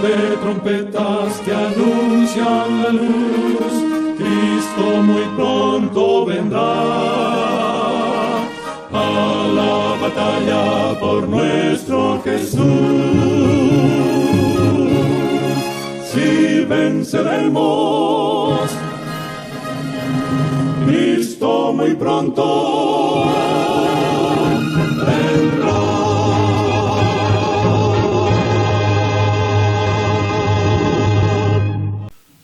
de trompetas que anuncian la luz, Cristo muy pronto vendrá a la batalla por nuestro Jesús. Si venceremos, Cristo muy pronto vendrá.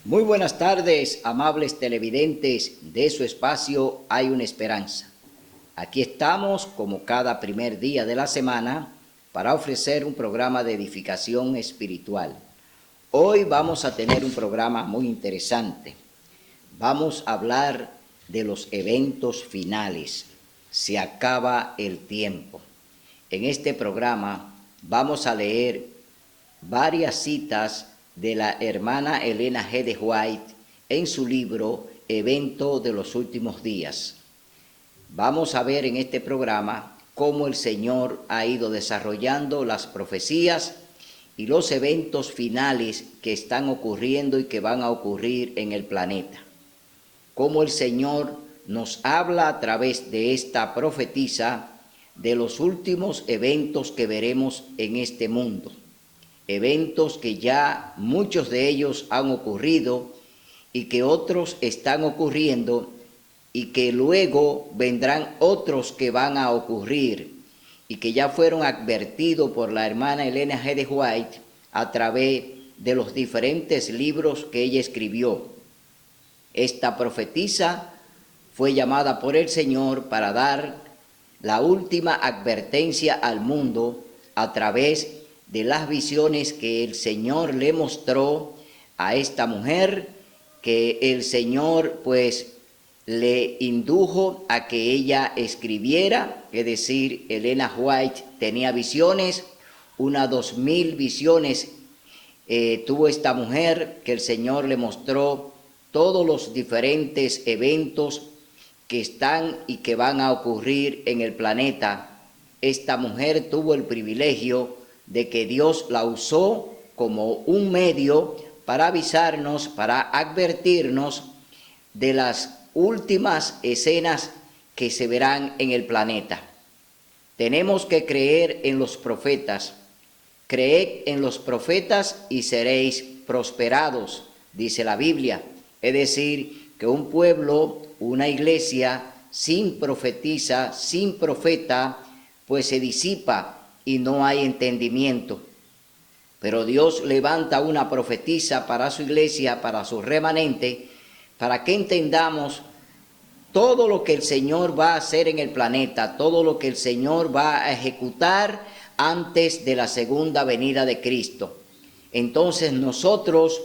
Muy buenas tardes, amables televidentes de su espacio Hay una Esperanza. Aquí estamos, como cada primer día de la semana, para ofrecer un programa de edificación espiritual. Hoy vamos a tener un programa muy interesante. Vamos a hablar de los eventos finales. Se acaba el tiempo. En este programa vamos a leer varias citas de la hermana Elena G. de White en su libro Evento de los Últimos Días. Vamos a ver en este programa cómo el Señor ha ido desarrollando las profecías y los eventos finales que están ocurriendo y que van a ocurrir en el planeta. Cómo el Señor nos habla a través de esta profetisa de los últimos eventos que veremos en este mundo. Eventos que ya muchos de ellos han ocurrido y que otros están ocurriendo y que luego vendrán otros que van a ocurrir y que ya fueron advertidos por la hermana Elena G. de White a través de los diferentes libros que ella escribió. Esta profetisa fue llamada por el Señor para dar la última advertencia al mundo a través de las visiones que el Señor le mostró a esta mujer, que el Señor pues le indujo a que ella escribiera, es decir, Elena White tenía visiones, unas 2000 visiones tuvo esta mujer, que el Señor le mostró todos los diferentes eventos que están y que van a ocurrir en el planeta. Esta mujer tuvo el privilegio de que Dios la usó como un medio para avisarnos, para advertirnos de las últimas escenas que se verán en el planeta. Tenemos que creer en los profetas. Creed en los profetas y seréis prosperados, dice la Biblia. Es decir, que un pueblo, una iglesia sin profetisa, sin profeta, pues se disipa y no hay entendimiento. Pero Dios levanta una profetisa para su iglesia, para su remanente, para que entendamos todo lo que el Señor va a hacer en el planeta, todo lo que el Señor va a ejecutar antes de la segunda venida de Cristo. Entonces nosotros,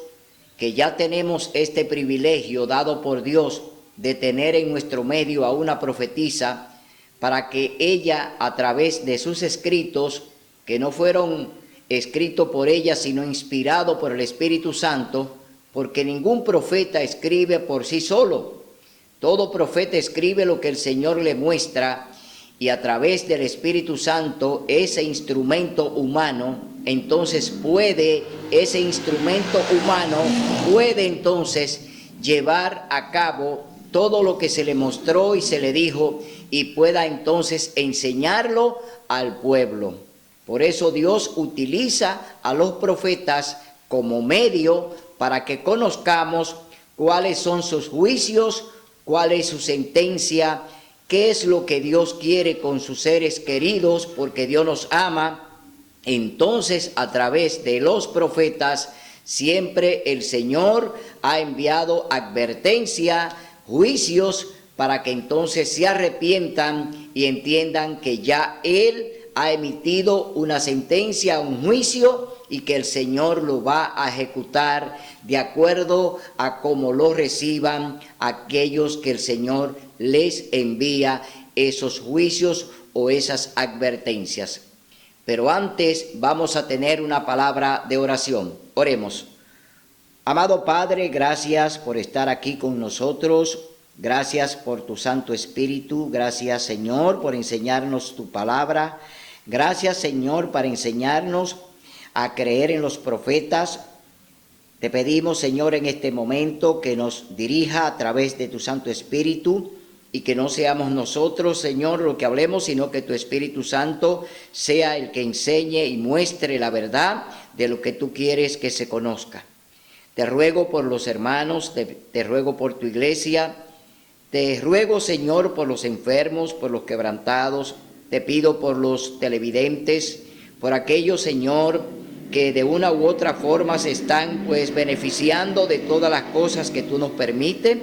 que ya tenemos este privilegio dado por Dios de tener en nuestro medio a una profetisa, para que ella, a través de sus escritos, que no fueron escritos por ella, sino inspirados por el Espíritu Santo, porque ningún profeta escribe por sí solo. Todo profeta escribe lo que el Señor le muestra, y a través del Espíritu Santo, ese instrumento humano, entonces ese instrumento humano puede entonces llevar a cabo todo lo que se le mostró y se le dijo, y pueda entonces enseñarlo al pueblo. Por eso Dios utiliza a los profetas como medio para que conozcamos cuáles son sus juicios, cuál es su sentencia, qué es lo que Dios quiere con sus seres queridos, porque Dios nos ama. Entonces, a través de los profetas, siempre el Señor ha enviado advertencia, juicios, para que entonces se arrepientan y entiendan que ya Él ha emitido una sentencia, un juicio, y que el Señor lo va a ejecutar de acuerdo a cómo lo reciban aquellos que el Señor les envía esos juicios o esas advertencias. Pero antes vamos a tener una palabra de oración. Oremos. Amado Padre, gracias por estar aquí con nosotros. Gracias por tu Santo Espíritu. Gracias, Señor, por enseñarnos tu palabra. Gracias, Señor, para enseñarnos a creer en los profetas, Te pedimos, Señor, en este momento que nos dirija a través de tu Santo Espíritu y que no seamos nosotros, Señor, lo que hablemos, sino que tu Espíritu Santo sea el que enseñe y muestre la verdad de lo que tú quieres que se conozca. Te ruego por los hermanos, te ruego por tu iglesia, te ruego, Señor, por los enfermos, por los quebrantados, te pido por los televidentes, por aquellos, Señor, que de una u otra forma se están beneficiando de todas las cosas que tú nos permites.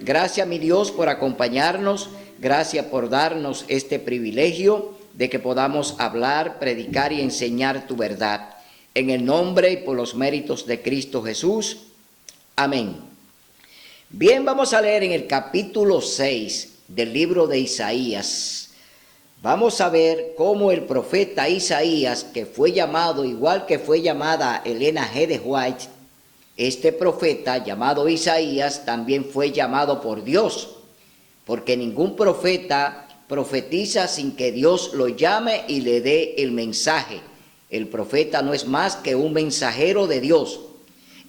Gracias, mi Dios, por acompañarnos, gracias por darnos este privilegio de que podamos hablar, predicar y enseñar tu verdad. En el nombre y por los méritos de Cristo Jesús. Amén. Bien, vamos a leer en el capítulo 6 del libro de Isaías. Vamos a ver cómo el profeta Isaías, que fue llamado, igual que fue llamada Elena G. de White, este profeta llamado Isaías también fue llamado por Dios, porque ningún profeta profetiza sin que Dios lo llame y le dé el mensaje. El profeta no es más que un mensajero de Dios.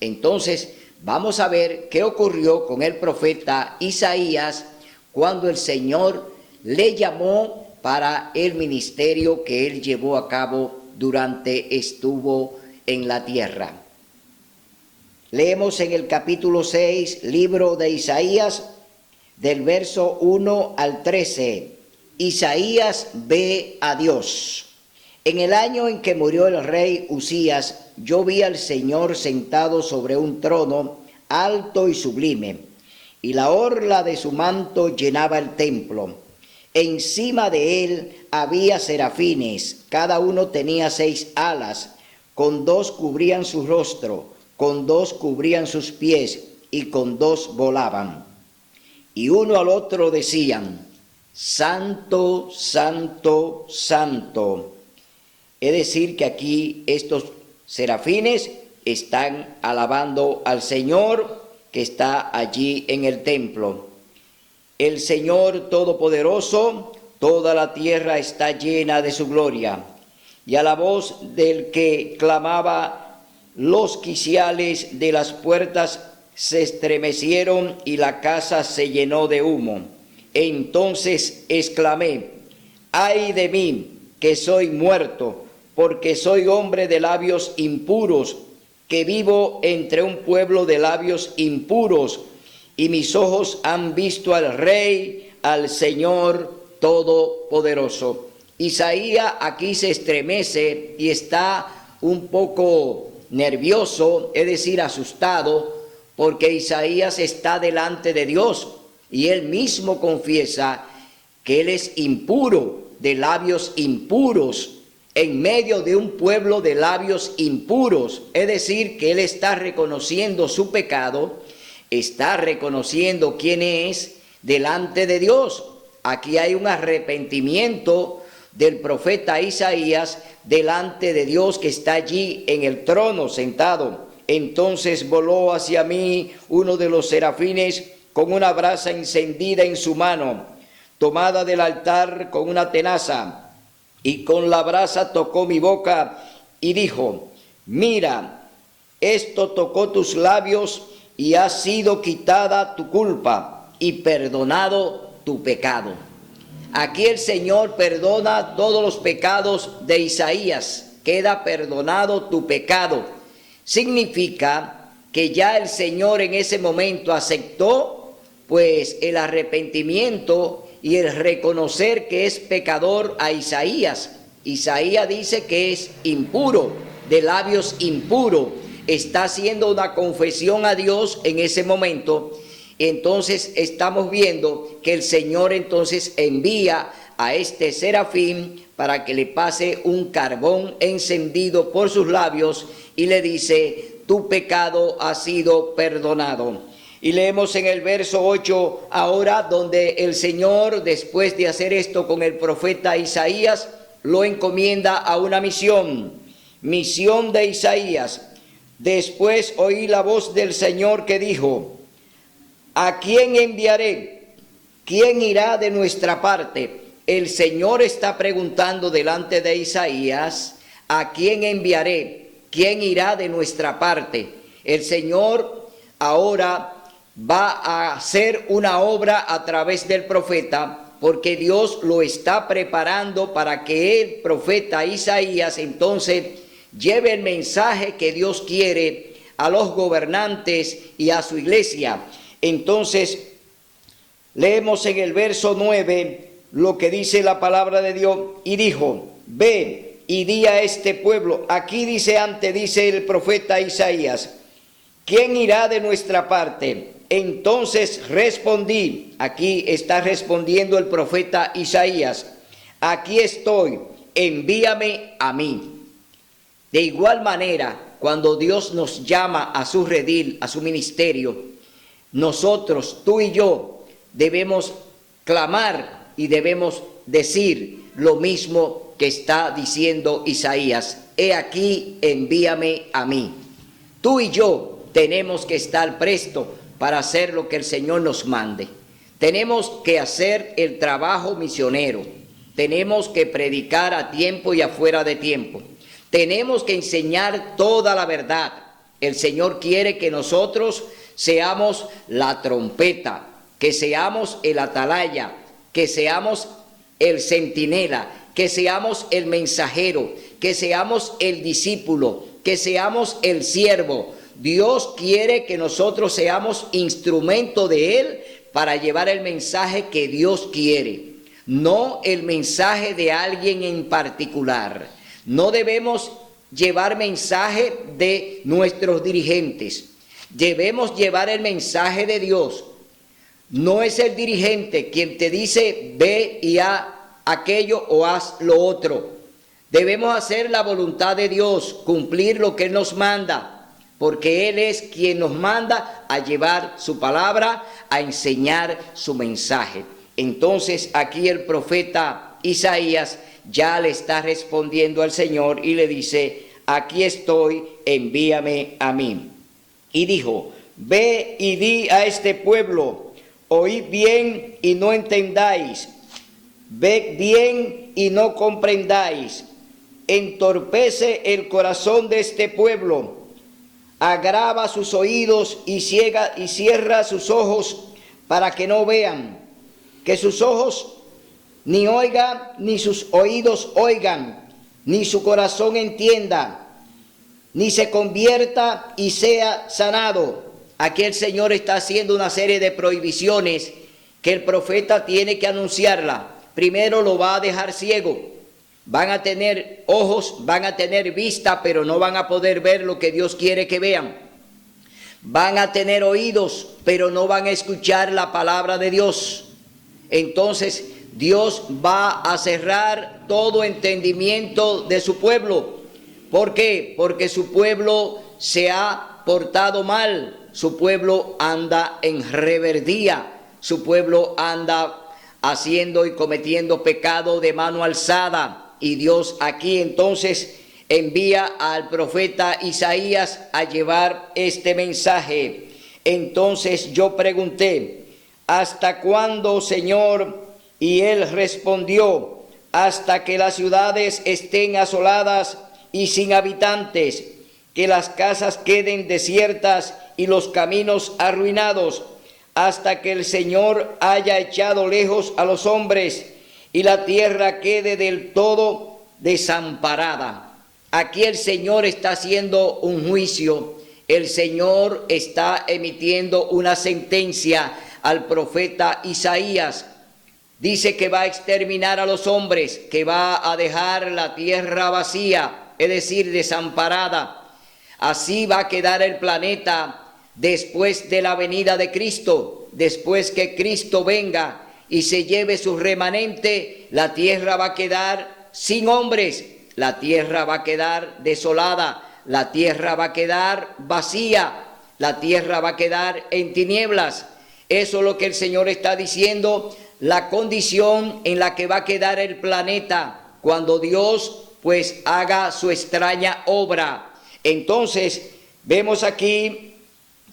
Entonces, vamos a ver qué ocurrió con el profeta Isaías cuando el Señor le llamó para el ministerio que él llevó a cabo durante estuvo en la tierra. Leemos en el capítulo 6, libro de Isaías, del verso 1 al 13. Isaías ve a Dios. En el año en que murió el rey Usías, yo vi al Señor sentado sobre un trono alto y sublime, y la orla de su manto llenaba el templo. Encima de él había serafines, cada uno tenía 6 alas, con 2 cubrían su rostro, con 2 cubrían sus pies, y con 2 volaban. Y uno al otro decían: Santo, Santo, Santo. Es decir, que aquí estos serafines están alabando al Señor que está allí en el templo. El Señor Todopoderoso, toda la tierra está llena de su gloria. Y a la voz del que clamaba, los quiciales de las puertas se estremecieron y la casa se llenó de humo. Entonces exclamé: ¡ay de mí, que soy muerto, porque soy hombre de labios impuros, que vivo entre un pueblo de labios impuros, y mis ojos han visto al Rey, al Señor Todopoderoso. Isaías aquí se estremece y está un poco nervioso, es decir, asustado, porque Isaías está delante de Dios y él mismo confiesa que él es impuro, de labios impuros, en medio de un pueblo de labios impuros. Es decir, que él está reconociendo su pecado, está reconociendo quién es delante de Dios. Aquí hay un arrepentimiento del profeta Isaías delante de Dios que está allí en el trono sentado. Entonces voló hacia mí uno de los serafines con una brasa encendida en su mano, tomada del altar con una tenaza, y con la brasa tocó mi boca y dijo: mira, esto tocó tus labios y ha sido quitada tu culpa y perdonado tu pecado. Aquí el Señor perdona todos los pecados de Isaías. Queda perdonado tu pecado. Significa que ya el Señor en ese momento aceptó pues el arrepentimiento y el reconocer que es pecador a Isaías. Isaías dice que es impuro, de labios impuros. Está haciendo una confesión a Dios en ese momento. Entonces estamos viendo que el Señor entonces envía a este serafín para que le pase un carbón encendido por sus labios y le dice: tu pecado ha sido perdonado. Y leemos en el verso 8 ahora, donde el Señor, después de hacer esto con el profeta Isaías, lo encomienda a una misión de Isaías. Después oí la voz del Señor que dijo: ¿a quién enviaré? ¿Quién irá de nuestra parte? El Señor está preguntando delante de Isaías: ¿a quién enviaré? ¿Quién irá de nuestra parte? El Señor ahora va a hacer una obra a través del profeta, porque Dios lo está preparando para que el profeta Isaías entonces lleve el mensaje que Dios quiere a los gobernantes y a su iglesia. Entonces, leemos en el verso 9 lo que dice la palabra de Dios, y dijo, ve y di a este pueblo. Aquí dice el profeta Isaías, ¿quién irá de nuestra parte? Entonces respondí, aquí está respondiendo el profeta Isaías, aquí estoy, envíame a mí. De igual manera, cuando Dios nos llama a su redil, a su ministerio, nosotros, tú y yo, debemos clamar y debemos decir lo mismo que está diciendo Isaías. He aquí, envíame a mí. Tú y yo tenemos que estar prestos para hacer lo que el Señor nos mande. Tenemos que hacer el trabajo misionero. Tenemos que predicar a tiempo y afuera de tiempo. Tenemos que enseñar toda la verdad. El Señor quiere que nosotros seamos la trompeta, que seamos el atalaya, que seamos el centinela, que seamos el mensajero, que seamos el discípulo, que seamos el siervo. Dios quiere que nosotros seamos instrumento de Él para llevar el mensaje que Dios quiere, no el mensaje de alguien en particular. No debemos llevar mensaje de nuestros dirigentes, debemos llevar el mensaje de Dios. No es el dirigente quien te dice ve y haz aquello o haz lo otro. Debemos hacer la voluntad de Dios, cumplir lo que Él nos manda, porque Él es quien nos manda a llevar su palabra, a enseñar su mensaje. Entonces aquí el profeta Isaías ya le está respondiendo al Señor y le dice, aquí estoy, envíame a mí. Y dijo, ve y di a este pueblo, oíd bien y no entendáis, ved bien y no comprendáis, entorpece el corazón de este pueblo, agrava sus oídos y cierra sus ojos para que no vean, que sus ojos ni oigan, ni sus oídos oigan, ni su corazón entienda, ni se convierta y sea sanado. Aquí el Señor está haciendo una serie de prohibiciones que el profeta tiene que anunciarla. Primero lo va a dejar ciego. Van a tener ojos, van a tener vista, pero no van a poder ver lo que Dios quiere que vean. Van a tener oídos, pero no van a escuchar la palabra de Dios. Entonces Dios va a cerrar todo entendimiento de su pueblo. ¿Por qué? Porque su pueblo se ha portado mal, su pueblo anda en rebeldía, su pueblo anda haciendo y cometiendo pecado de mano alzada. Y Dios aquí entonces envía al profeta Isaías a llevar este mensaje. Entonces yo pregunté, ¿hasta cuándo, Señor? Y él respondió, hasta que las ciudades estén asoladas y sin habitantes, que las casas queden desiertas y los caminos arruinados, hasta que el Señor haya echado lejos a los hombres y la tierra quede del todo desamparada. Aquí el Señor está haciendo un juicio, el Señor está emitiendo una sentencia al profeta Isaías. Dice que va a exterminar a los hombres, que va a dejar la tierra vacía, es decir, desamparada. Así va a quedar el planeta después de la venida de Cristo, después que Cristo venga y se lleve su remanente, la tierra va a quedar sin hombres, la tierra va a quedar desolada, la tierra va a quedar vacía, la tierra va a quedar en tinieblas. Eso es lo que el Señor está diciendo, la condición en la que va a quedar el planeta cuando Dios pues haga su extraña obra. Entonces vemos aquí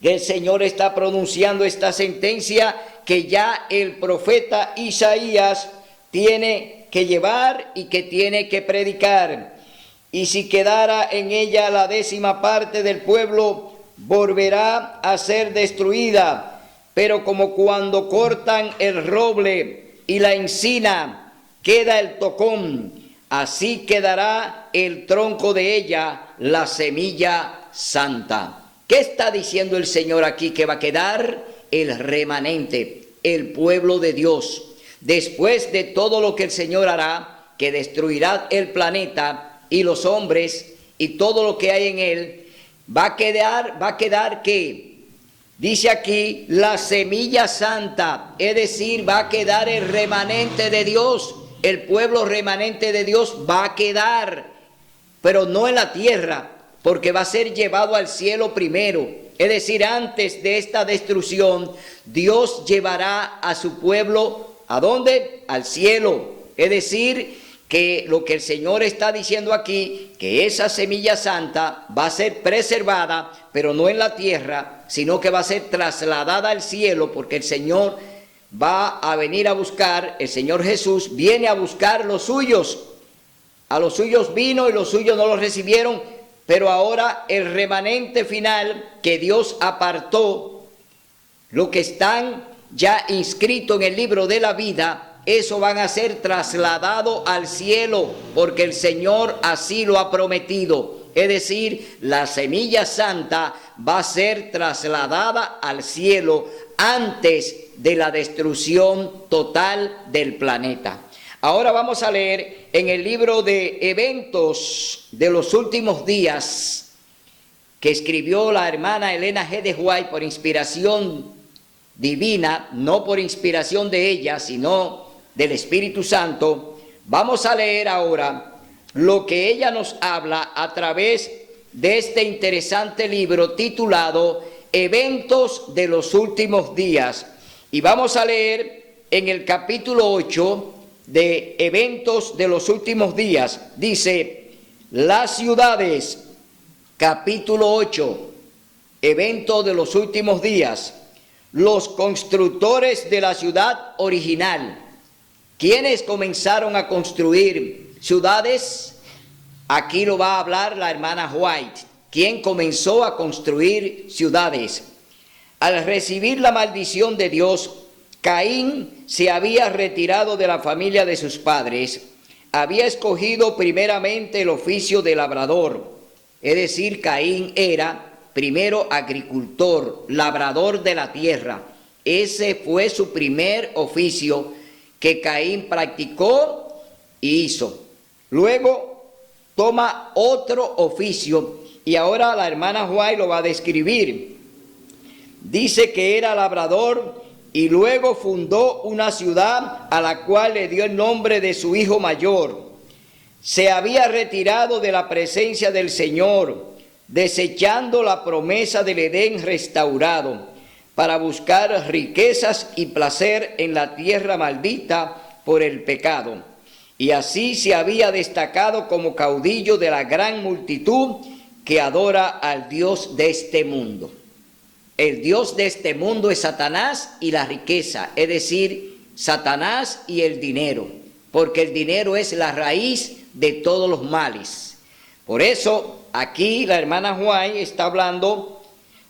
que el Señor está pronunciando esta sentencia que ya el profeta Isaías tiene que llevar y que tiene que predicar. Y si quedara en ella la 10ª parte del pueblo, volverá a ser destruida, pero como cuando cortan el roble y la encina, queda el tocón, así quedará el tronco de ella, la semilla santa. ¿Qué está diciendo el Señor aquí? Que va a quedar el remanente, el pueblo de Dios. Después de todo lo que el Señor hará, que destruirá el planeta y los hombres y todo lo que hay en él, va a quedar ¿qué? Dice aquí, la semilla santa, es decir, va a quedar el remanente de Dios, el pueblo remanente de Dios va a quedar, pero no en la tierra, porque va a ser llevado al cielo primero. Es decir, antes de esta destrucción, Dios llevará a su pueblo, ¿a dónde? Al cielo. Es decir, que lo que el Señor está diciendo aquí, que esa semilla santa va a ser preservada, pero no en la tierra, sino que va a ser trasladada al cielo, porque el Señor va a venir a buscar, el Señor Jesús viene a buscar los suyos. A los suyos vino y los suyos no los recibieron, pero ahora el remanente final que Dios apartó, los que están ya inscritos en el libro de la vida, eso van a ser trasladados al cielo, porque el Señor así lo ha prometido. Es decir, la semilla santa va a ser trasladada al cielo antes de la destrucción total del planeta. Ahora vamos a leer en el libro de Eventos de los Últimos Días, que escribió la hermana Elena G. de White por inspiración divina, no por inspiración de ella, sino del Espíritu Santo. Vamos a leer ahora lo que ella nos habla a través de este interesante libro titulado Eventos de los Últimos Días. Y vamos a leer en el capítulo 8 de Eventos de los Últimos Días. Dice, las ciudades, capítulo 8, Eventos de los Últimos Días. Los constructores de la ciudad original. ¿Quiénes comenzaron a construir ciudades? Aquí lo va a hablar la hermana White. ¿Quién comenzó a construir ciudades? Al recibir la maldición de Dios, Caín se había retirado de la familia de sus padres. Había escogido primeramente el oficio de labrador. Es decir, Caín era primero agricultor, labrador de la tierra. Ese fue su primer oficio que Caín practicó y hizo. Luego toma otro oficio y ahora la hermana White lo va a describir. Dice que era labrador y luego fundó una ciudad a la cual le dio el nombre de su hijo mayor. Se había retirado de la presencia del Señor, desechando la promesa del Edén restaurado, para buscar riquezas y placer en la tierra maldita por el pecado. Y así se había destacado como caudillo de la gran multitud que adora al Dios de este mundo. El Dios de este mundo es Satanás y la riqueza, es decir, Satanás y el dinero, porque el dinero es la raíz de todos los males. Por eso, aquí la hermana White está hablando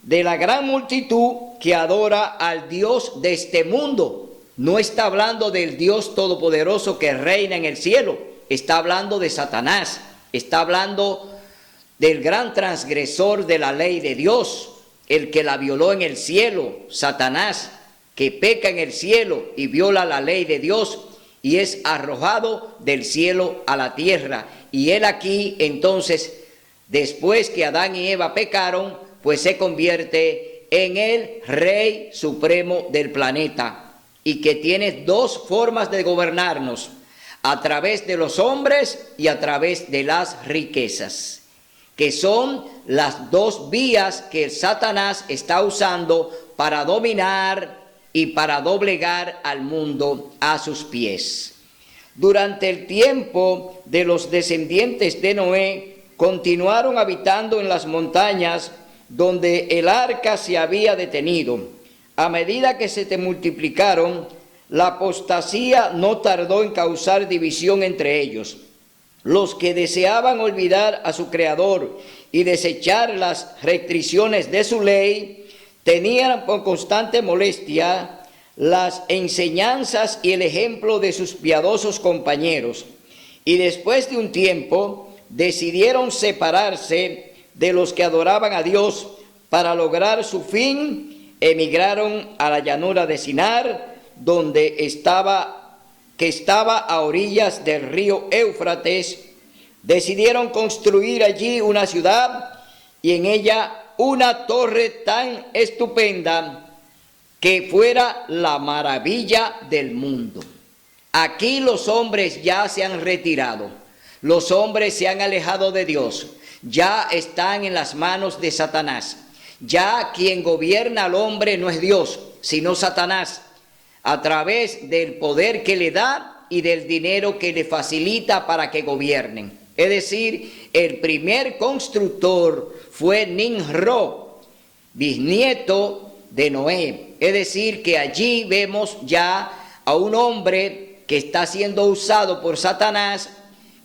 de la gran multitud que adora al Dios de este mundo. No está hablando del Dios todopoderoso que reina en el cielo, está hablando de Satanás, está hablando del gran transgresor de la ley de Dios, el que la violó en el cielo, Satanás, que peca en el cielo y viola la ley de Dios y es arrojado del cielo a la tierra. Y él aquí entonces, después que Adán y Eva pecaron, pues se convierte en el rey supremo del planeta y que tiene dos formas de gobernarnos, a través de los hombres y a través de las riquezas, que son las dos vías que Satanás está usando para dominar y para doblegar al mundo a sus pies. Durante el tiempo de los descendientes de Noé, continuaron habitando en las montañas donde el arca se había detenido. A medida que se multiplicaron, la apostasía no tardó en causar división entre ellos. Los que deseaban olvidar a su Creador y desechar las restricciones de su ley, tenían por constante molestia las enseñanzas y el ejemplo de sus piadosos compañeros, y después de un tiempo decidieron separarse de los que adoraban a Dios. Para lograr su fin, emigraron a la llanura de Sinar, que estaba a orillas del río Éufrates. Decidieron construir allí una ciudad y en ella una torre tan estupenda que fuera la maravilla del mundo. Aquí los hombres ya se han retirado, los hombres se han alejado de Dios, ya están en las manos de Satanás. Ya quien gobierna al hombre no es Dios, sino Satanás, a través del poder que le da y del dinero que le facilita para que gobiernen. Es decir, el primer constructor fue Nimrod, bisnieto de Noé. Es decir, que allí vemos ya a un hombre que está siendo usado por Satanás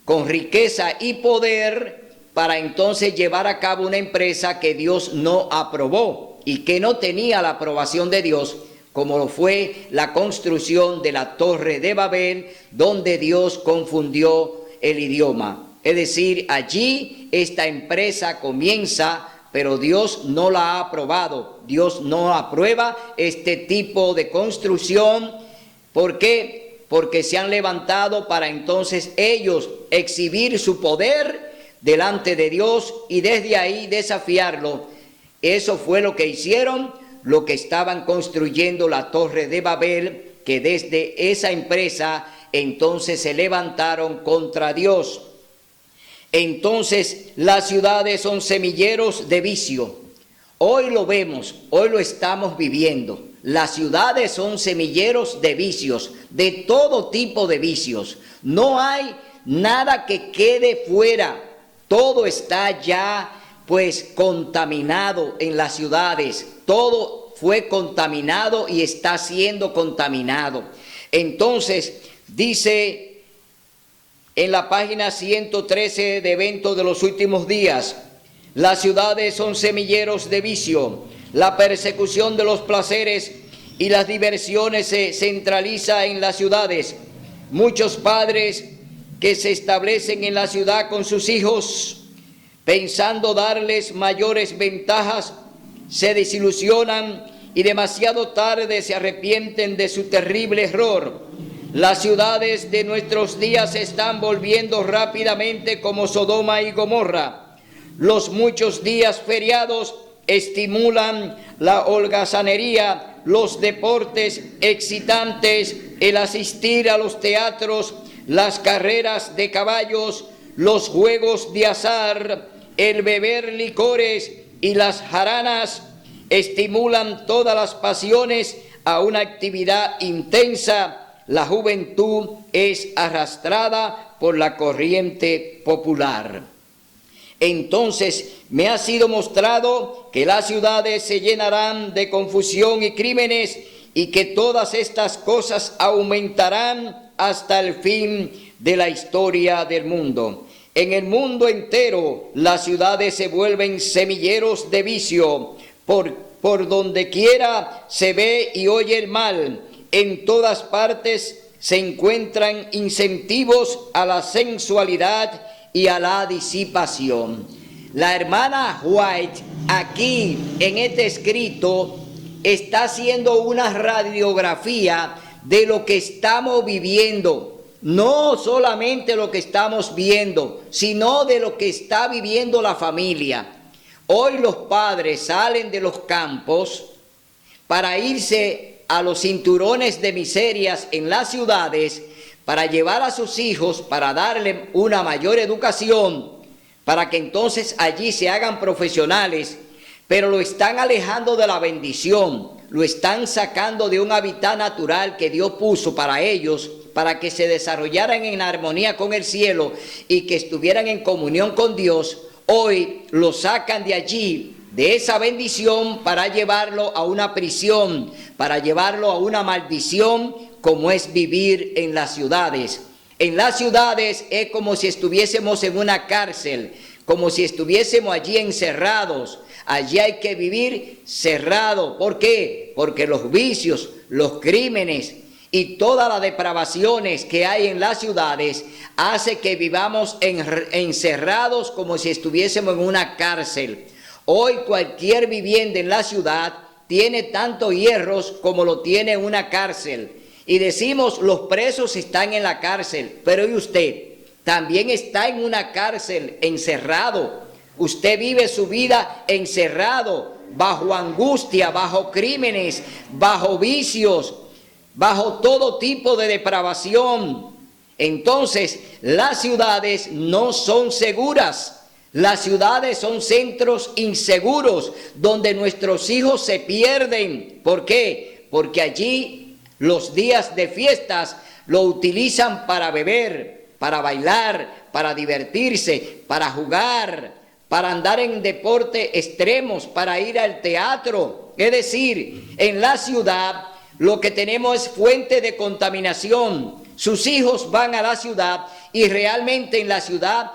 con riqueza y poder para entonces llevar a cabo una empresa que Dios no aprobó y que no tenía la aprobación de Dios, como lo fue la construcción de la Torre de Babel, donde Dios confundió el idioma. Es decir, allí esta empresa comienza, pero Dios no la ha aprobado. Dios no aprueba este tipo de construcción. ¿Por qué? Porque se han levantado para entonces ellos exhibir su poder delante de Dios y desde ahí desafiarlo. Eso fue lo que hicieron, lo que estaban construyendo la Torre de Babel, que desde esa empresa entonces se levantaron contra Dios. Entonces las ciudades son semilleros de vicio. Hoy lo vemos, hoy lo estamos viviendo. Las ciudades son semilleros de vicios, de todo tipo de vicios. No hay nada que quede fuera. Todo está ya pues contaminado en las ciudades. Todo fue contaminado y está siendo contaminado. Entonces dice en la página 113 de Eventos de los Últimos Días: las ciudades son semilleros de vicio. La persecución de los placeres y las diversiones se centraliza en las ciudades. Muchos padres que se establecen en la ciudad con sus hijos, pensando darles mayores ventajas, se desilusionan y demasiado tarde se arrepienten de su terrible error. Las ciudades de nuestros días se están volviendo rápidamente como Sodoma y Gomorra. Los muchos días feriados estimulan la holgazanería, los deportes excitantes, el asistir a los teatros, las carreras de caballos, los juegos de azar, el beber licores y las jaranas estimulan todas las pasiones a una actividad intensa. La juventud es arrastrada por la corriente popular. Entonces me ha sido mostrado que las ciudades se llenarán de confusión y crímenes y que todas estas cosas aumentarán hasta el fin de la historia del mundo. En el mundo entero las ciudades se vuelven semilleros de vicio. Por donde quiera se ve y oye el mal. En todas partes se encuentran incentivos a la sensualidad y a la disipación. La hermana White aquí en este escrito está haciendo una radiografía de lo que estamos viviendo, no solamente lo que estamos viendo, sino de lo que está viviendo la familia. Hoy los padres salen de los campos para irse a los cinturones de miserias en las ciudades, para llevar a sus hijos, para darle una mayor educación, para que entonces allí se hagan profesionales, pero lo están alejando de la bendición, lo están sacando de un hábitat natural que Dios puso para ellos, para que se desarrollaran en armonía con el cielo y que estuvieran en comunión con Dios. Hoy lo sacan de allí, de esa bendición, para llevarlo a una prisión, para llevarlo a una maldición, como es vivir en las ciudades. En las ciudades es como si estuviésemos en una cárcel, como si estuviésemos allí encerrados. Allí hay que vivir cerrado. ¿Por qué? Porque los vicios, los crímenes y todas las depravaciones que hay en las ciudades hace que vivamos encerrados como si estuviésemos en una cárcel. Hoy cualquier vivienda en la ciudad tiene tantos hierros como lo tiene una cárcel. Y decimos, los presos están en la cárcel, pero ¿y usted? También está en una cárcel, encerrado. Usted vive su vida encerrado, bajo angustia, bajo crímenes, bajo vicios, bajo todo tipo de depravación. Entonces, las ciudades no son seguras. Las ciudades son centros inseguros donde nuestros hijos se pierden. ¿Por qué? Porque allí los días de fiestas lo utilizan para beber, para bailar, para divertirse, para jugar, para andar en deportes extremos, para ir al teatro. Es decir, en la ciudad lo que tenemos es fuente de contaminación. Sus hijos van a la ciudad y realmente en la ciudad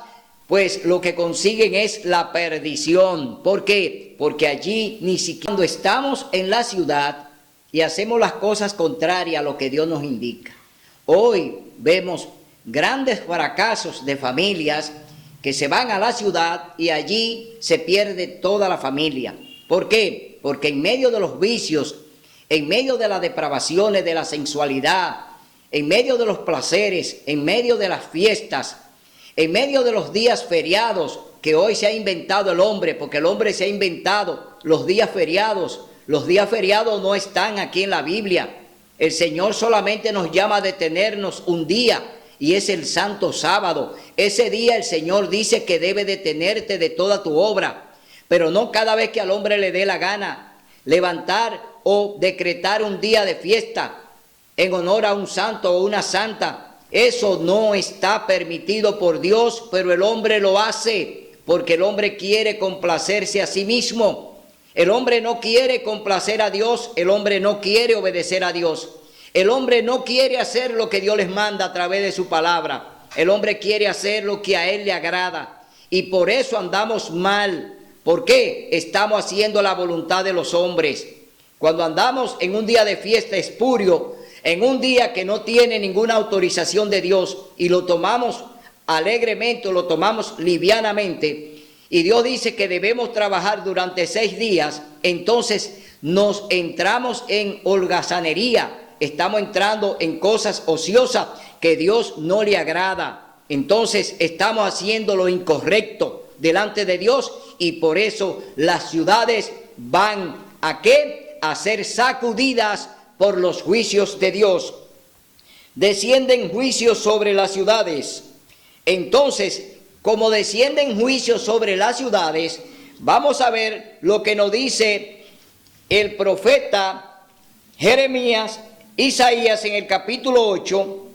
pues lo que consiguen es la perdición. ¿Por qué? Porque allí ni siquiera cuando estamos en la ciudad y hacemos las cosas contrarias a lo que Dios nos indica. Hoy vemos grandes fracasos de familias que se van a la ciudad y allí se pierde toda la familia. ¿Por qué? Porque en medio de los vicios, en medio de las depravaciones, de la sensualidad, en medio de los placeres, en medio de las fiestas, en medio de los días feriados que hoy se ha inventado el hombre, porque el hombre se ha inventado los días feriados. Los días feriados no están aquí en la Biblia. El Señor solamente nos llama a detenernos un día, y es el santo sábado. Ese día el Señor dice que debe detenerte de toda tu obra, pero no cada vez que al hombre le dé la gana levantar o decretar un día de fiesta en honor a un santo o una santa. Eso no está permitido por Dios, pero el hombre lo hace porque el hombre quiere complacerse a sí mismo. El hombre no quiere complacer a Dios, el hombre no quiere obedecer a Dios. El hombre no quiere hacer lo que Dios les manda a través de su palabra. El hombre quiere hacer lo que a él le agrada. Y por eso andamos mal. ¿Por qué? Estamos haciendo la voluntad de los hombres. Cuando andamos en un día de fiesta espurio, en un día que no tiene ninguna autorización de Dios, y lo tomamos alegremente, lo tomamos livianamente, y Dios dice que debemos trabajar durante 6 días, entonces nos entramos en holgazanería. Estamos entrando en cosas ociosas que Dios no le agrada. Entonces estamos haciendo lo incorrecto delante de Dios y por eso las ciudades van ¿a qué? A ser sacudidas por los juicios de Dios. Descienden juicios sobre las ciudades. Entonces, como descienden juicios sobre las ciudades, vamos a ver lo que nos dice el profeta Jeremías, Isaías en el capítulo 8,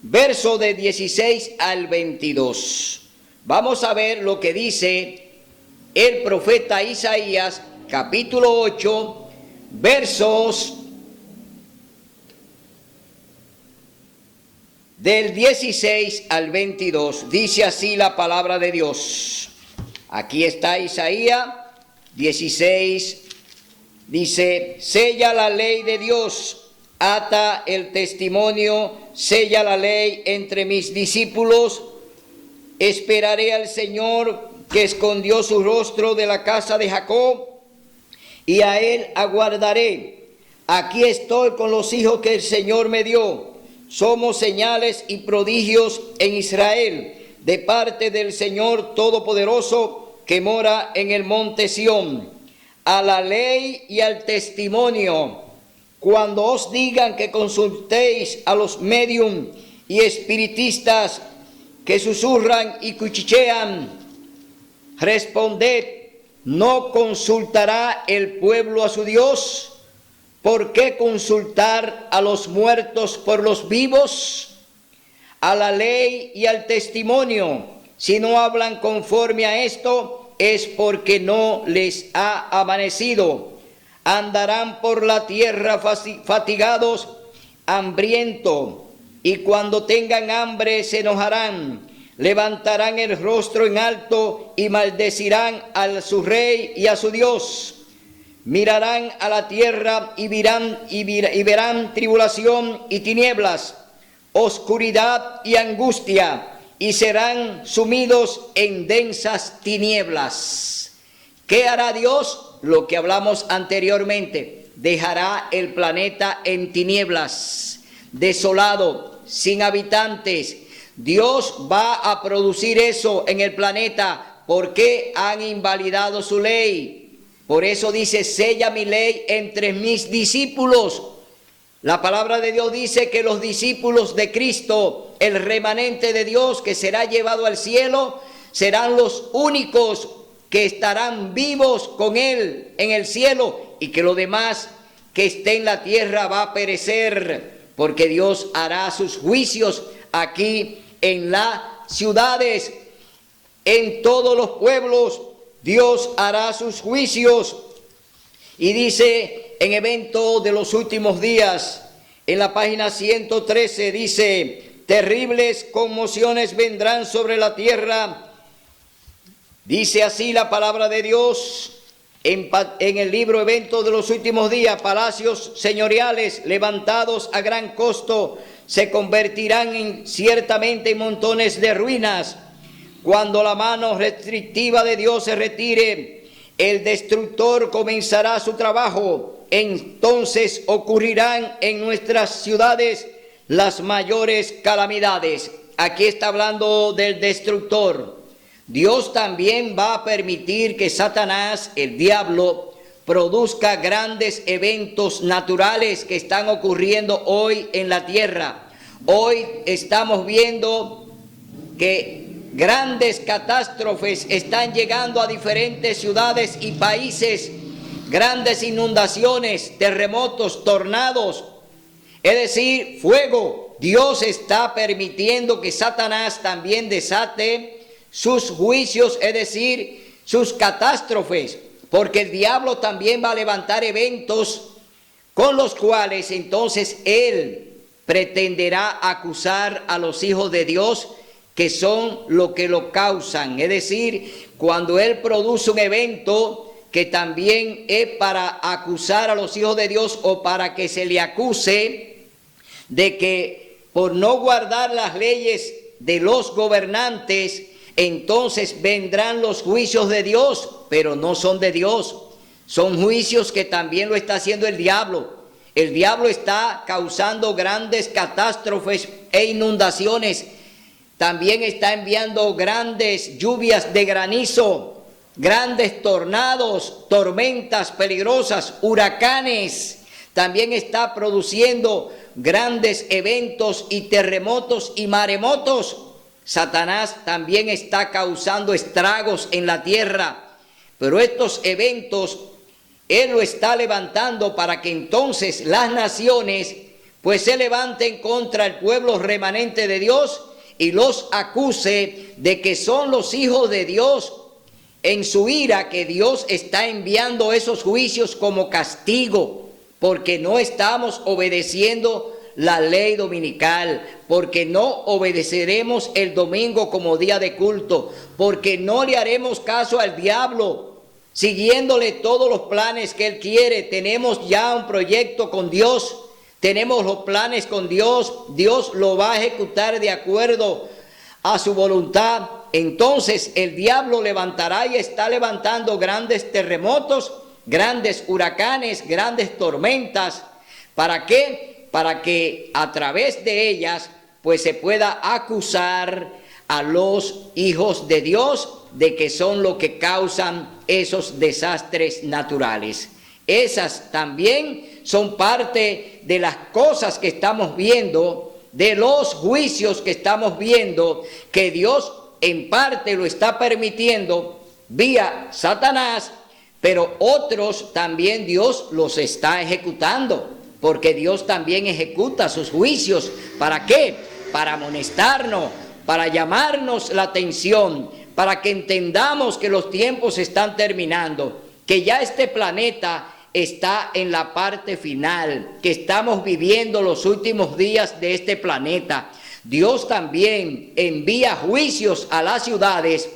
verso de 16 al 22. Vamos a ver lo que dice el profeta Isaías, capítulo 8, versos del 16 al 22. Dice así la palabra de Dios. Aquí está Isaías 16. Dice: sella la ley de Dios, ata el testimonio, sella la ley entre mis discípulos. Esperaré al Señor que escondió su rostro de la casa de Jacob, y a él aguardaré. Aquí estoy con los hijos que el Señor me dio. Somos señales y prodigios en Israel, de parte del Señor Todopoderoso que mora en el monte Sión. A la ley y al testimonio, cuando os digan que consultéis a los medium y espiritistas que susurran y cuchichean, responded: ¿no consultará el pueblo a su Dios? ¿Por qué consultar a los muertos por los vivos? A la ley y al testimonio, si no hablan conforme a esto, es porque no les ha amanecido. Andarán por la tierra fatigados, hambrientos, y cuando tengan hambre se enojarán. levantarán el rostro en alto y maldecirán a su rey y a su Dios. Mirarán a la tierra y verán tribulación y tinieblas, oscuridad y angustia, y serán sumidos en densas tinieblas. ¿Qué hará Dios? Lo que hablamos anteriormente. Dejará el planeta en tinieblas, desolado, sin habitantes. Dios va a producir eso en el planeta porque han invalidado su ley. Por eso dice, sella mi ley entre mis discípulos. La palabra de Dios dice que los discípulos de Cristo, el remanente de Dios que será llevado al cielo, serán los únicos que estarán vivos con Él en el cielo, y que lo demás que esté en la tierra va a perecer, porque Dios hará sus juicios aquí en las ciudades, en todos los pueblos. Dios hará sus juicios. Y dice en Evento de los Últimos Días, en la página 113, dice, terribles conmociones vendrán sobre la tierra. Dice así la palabra de Dios en el libro Evento de los Últimos Días, palacios señoriales levantados a gran costo se convertirán ciertamente en montones de ruinas. Cuando la mano restrictiva de Dios se retire, el destructor comenzará su trabajo. Entonces ocurrirán en nuestras ciudades las mayores calamidades. Aquí está hablando del destructor. Dios también va a permitir que Satanás, el diablo, produzca grandes eventos naturales que están ocurriendo hoy en la tierra. Hoy estamos viendo que grandes catástrofes están llegando a diferentes ciudades y países, grandes inundaciones, terremotos, tornados, es decir, fuego. Dios está permitiendo que Satanás también desate sus juicios, es decir, sus catástrofes, porque el diablo también va a levantar eventos con los cuales entonces él pretenderá acusar a los hijos de Dios, que son lo que lo causan. Es decir, cuando él produce un evento que también es para acusar a los hijos de Dios, o para que se le acuse de que por no guardar las leyes de los gobernantes, entonces vendrán los juicios de Dios, pero no son de Dios. Son juicios que también lo está haciendo el diablo. El diablo está causando grandes catástrofes e inundaciones. También está enviando grandes lluvias de granizo, grandes tornados, tormentas peligrosas, huracanes. También está produciendo grandes eventos y terremotos y maremotos. Satanás también está causando estragos en la tierra. Pero estos eventos él lo está levantando para que entonces las naciones pues se levanten contra el pueblo remanente de Dios y los acuse de que son los hijos de Dios en su ira, que Dios está enviando esos juicios como castigo, porque no estamos obedeciendo la ley dominical, porque no obedeceremos el domingo como día de culto, porque no le haremos caso al diablo, siguiéndole todos los planes que él quiere. Tenemos ya un proyecto con Dios. Tenemos los planes con Dios, Dios lo va a ejecutar de acuerdo a su voluntad. Entonces el diablo levantará y está levantando grandes terremotos, grandes huracanes, grandes tormentas. ¿Para qué? Para que a través de ellas pues se pueda acusar a los hijos de Dios de que son los que causan esos desastres naturales. Esas también son parte de las cosas que estamos viendo, de los juicios que estamos viendo, que Dios en parte lo está permitiendo vía Satanás, pero otros también Dios los está ejecutando, porque Dios también ejecuta sus juicios. ¿Para qué? Para amonestarnos, para llamarnos la atención, para que entendamos que los tiempos están terminando, que ya este planeta está en la parte final, que estamos viviendo los últimos días de este planeta. Dios también envía juicios a las ciudades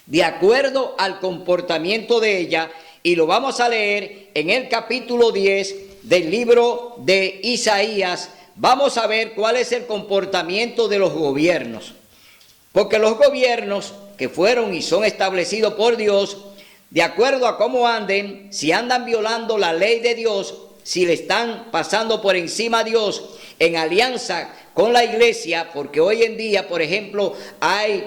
de acuerdo al comportamiento de ella, y lo vamos a leer en el capítulo 10 del libro de Isaías. Vamos a ver cuál es el comportamiento de los gobiernos, porque los gobiernos que fueron y son establecidos por Dios, de acuerdo a cómo anden, si andan violando la ley de Dios, si le están pasando por encima a Dios en alianza con la iglesia, porque hoy en día, por ejemplo, hay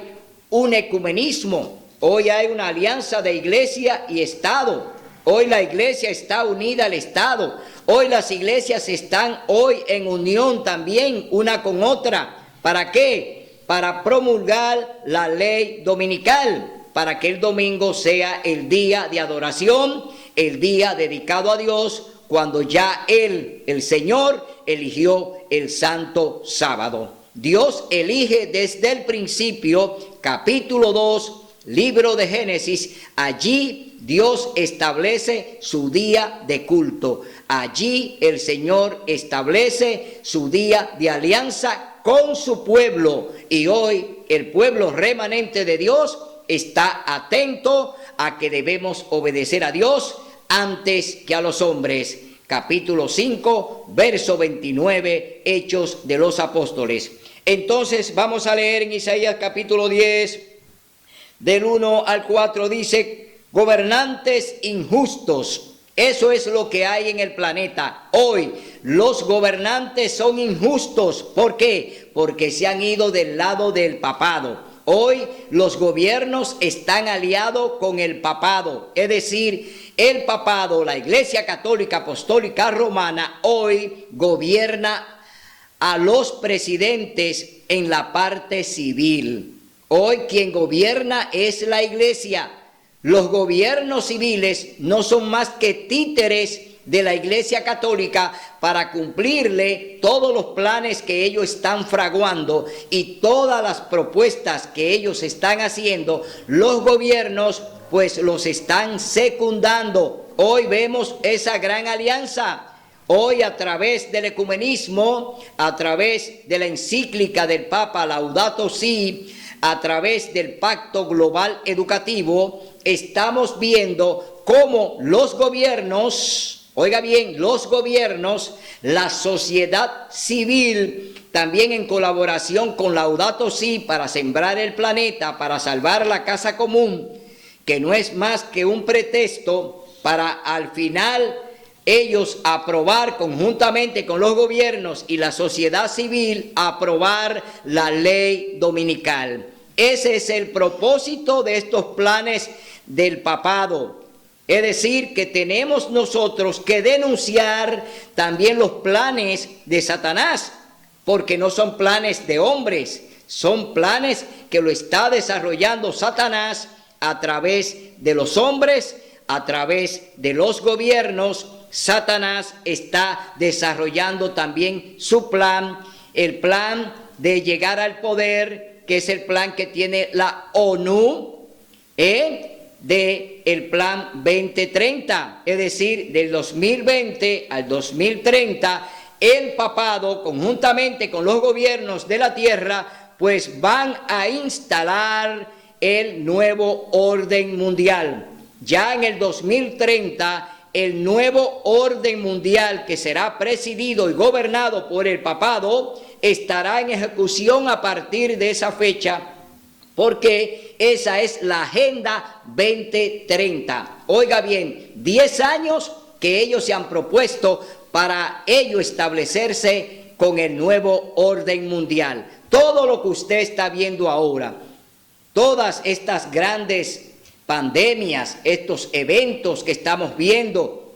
un ecumenismo, hoy hay una alianza de iglesia y Estado, hoy la iglesia está unida al Estado, hoy las iglesias están hoy en unión también una con otra. ¿Para qué? Para promulgar la ley dominical, para que el domingo sea el día de adoración, el día dedicado a Dios, cuando ya el Señor eligió el santo sábado. Dios elige desde el principio, capítulo 2, libro de Génesis. Allí Dios establece su día de culto. Allí el Señor establece su día de alianza con su pueblo. Y hoy el pueblo remanente de Dios está atento a que debemos obedecer a Dios antes que a los hombres. Capítulo 5, verso 29, Hechos de los Apóstoles. Entonces vamos a leer en Isaías capítulo 10, del 1 al 4, dice: gobernantes injustos. Eso es lo que hay en el planeta hoy. Los gobernantes son injustos. ¿Por qué? Porque se han ido del lado del papado. Hoy los gobiernos están aliados con el papado, es decir, el papado, la Iglesia Católica Apostólica Romana, hoy gobierna a los presidentes en la parte civil. Hoy quien gobierna es la Iglesia. Los gobiernos civiles no son más que títeres de la Iglesia Católica para cumplirle todos los planes que ellos están fraguando y todas las propuestas que ellos están haciendo. Los gobiernos pues los están secundando. Hoy vemos esa gran alianza. Hoy, a través del ecumenismo, a través de la encíclica del Papa Laudato Si, a través del Pacto Global Educativo, estamos viendo cómo los gobiernos, oiga bien, los gobiernos, la sociedad civil, también en colaboración con Laudato Si para sembrar el planeta, para salvar la casa común, que no es más que un pretexto para al final ellos aprobar conjuntamente con los gobiernos y la sociedad civil, aprobar la ley dominical. Ese es el propósito de estos planes del papado. Es decir, que tenemos nosotros que denunciar también los planes de Satanás, porque no son planes de hombres, son planes que lo está desarrollando Satanás a través de los hombres, a través de los gobiernos. Satanás está desarrollando también su plan, el plan de llegar al poder, que es el plan que tiene la ONU, de el plan 2030, es decir, del 2020 al 2030, el papado conjuntamente con los gobiernos de la tierra, pues van a instalar el nuevo orden mundial. Ya en el 2030, el nuevo orden mundial, que será presidido y gobernado por el papado, estará en ejecución a partir de esa fecha, porque esa es la Agenda 2030. Oiga bien, 10 años que ellos se han propuesto para ello establecerse con el nuevo orden mundial. Todo lo que usted está viendo ahora, todas estas grandes pandemias, estos eventos que estamos viendo,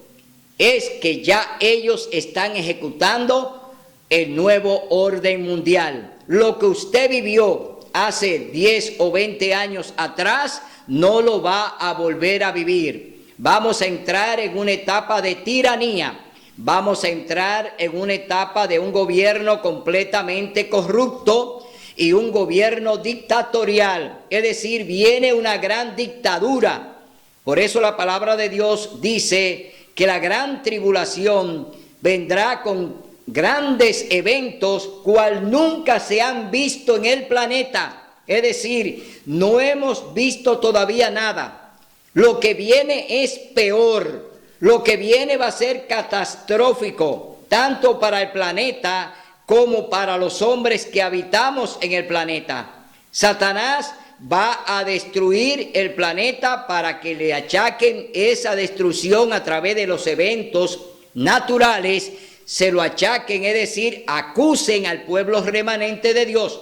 es que ya ellos están ejecutando el nuevo orden mundial. Lo que usted vivió hace 10 o 20 años atrás, no lo va a volver a vivir. Vamos a entrar en una etapa de tiranía, vamos a entrar en una etapa de un gobierno completamente corrupto y un gobierno dictatorial, es decir, viene una gran dictadura. Por eso la palabra de Dios dice que la gran tribulación vendrá con grandes eventos cual nunca se han visto en el planeta. Es decir, no hemos visto todavía nada. Lo que viene es peor. Lo que viene va a ser catastrófico, tanto para el planeta como para los hombres que habitamos en el planeta. Satanás va a destruir el planeta para que le achaquen esa destrucción a través de los eventos naturales, se lo achaquen, es decir, acusen al pueblo remanente de Dios,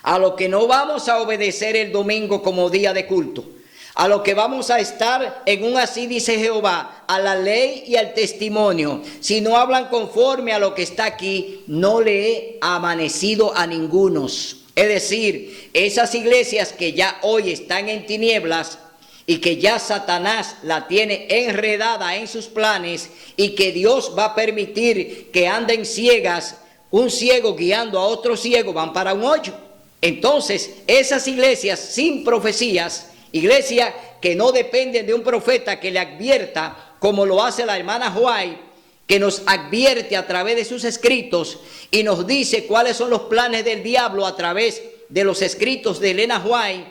a lo que no vamos a obedecer el domingo como día de culto, a lo que vamos a estar en un así dice Jehová, a la ley y al testimonio. Si no hablan conforme a lo que está aquí, no le he amanecido a ningunos. Es decir, esas iglesias que ya hoy están en tinieblas y que ya Satanás la tiene enredada en sus planes y que Dios va a permitir que anden ciegas, un ciego guiando a otro ciego, van para un hoyo. Entonces, esas iglesias sin profecías, iglesias que no dependen de un profeta que le advierta, como lo hace la hermana White, que nos advierte a través de sus escritos y nos dice cuáles son los planes del diablo a través de los escritos de Elena White.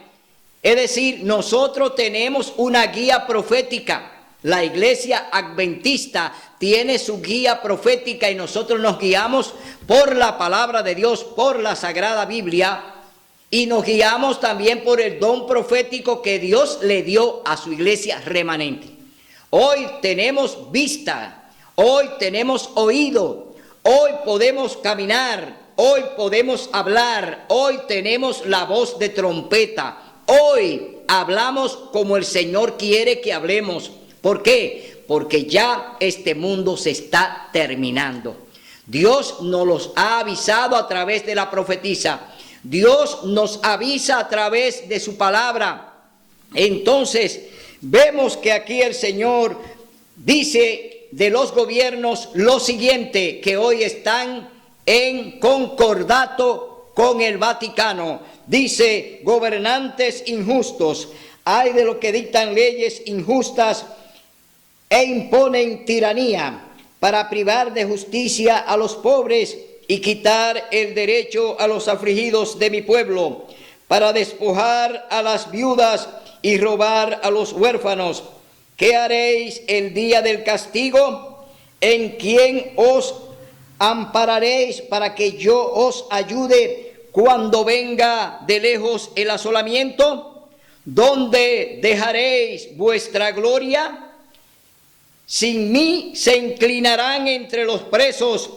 Es decir, nosotros tenemos una guía profética. La iglesia adventista tiene su guía profética y nosotros nos guiamos por la palabra de Dios, por la Sagrada Biblia, y nos guiamos también por el don profético que Dios le dio a su iglesia remanente. Hoy tenemos vista. Hoy tenemos oído, hoy podemos caminar, hoy podemos hablar, hoy tenemos la voz de trompeta, hoy hablamos como el Señor quiere que hablemos. ¿Por qué? Porque ya este mundo se está terminando. Dios nos los ha avisado a través de la profetisa, Dios nos avisa a través de su palabra. Entonces vemos que aquí el Señor dice de los gobiernos lo siguiente, que hoy están en concordato con el Vaticano. Dice, gobernantes injustos, hay de los que dictan leyes injustas e imponen tiranía para privar de justicia a los pobres y quitar el derecho a los afligidos de mi pueblo, para despojar a las viudas y robar a los huérfanos. ¿Qué haréis el día del castigo? ¿En quién os ampararéis para que yo os ayude cuando venga de lejos el asolamiento? ¿Dónde dejaréis vuestra gloria? Sin mí se inclinarán entre los presos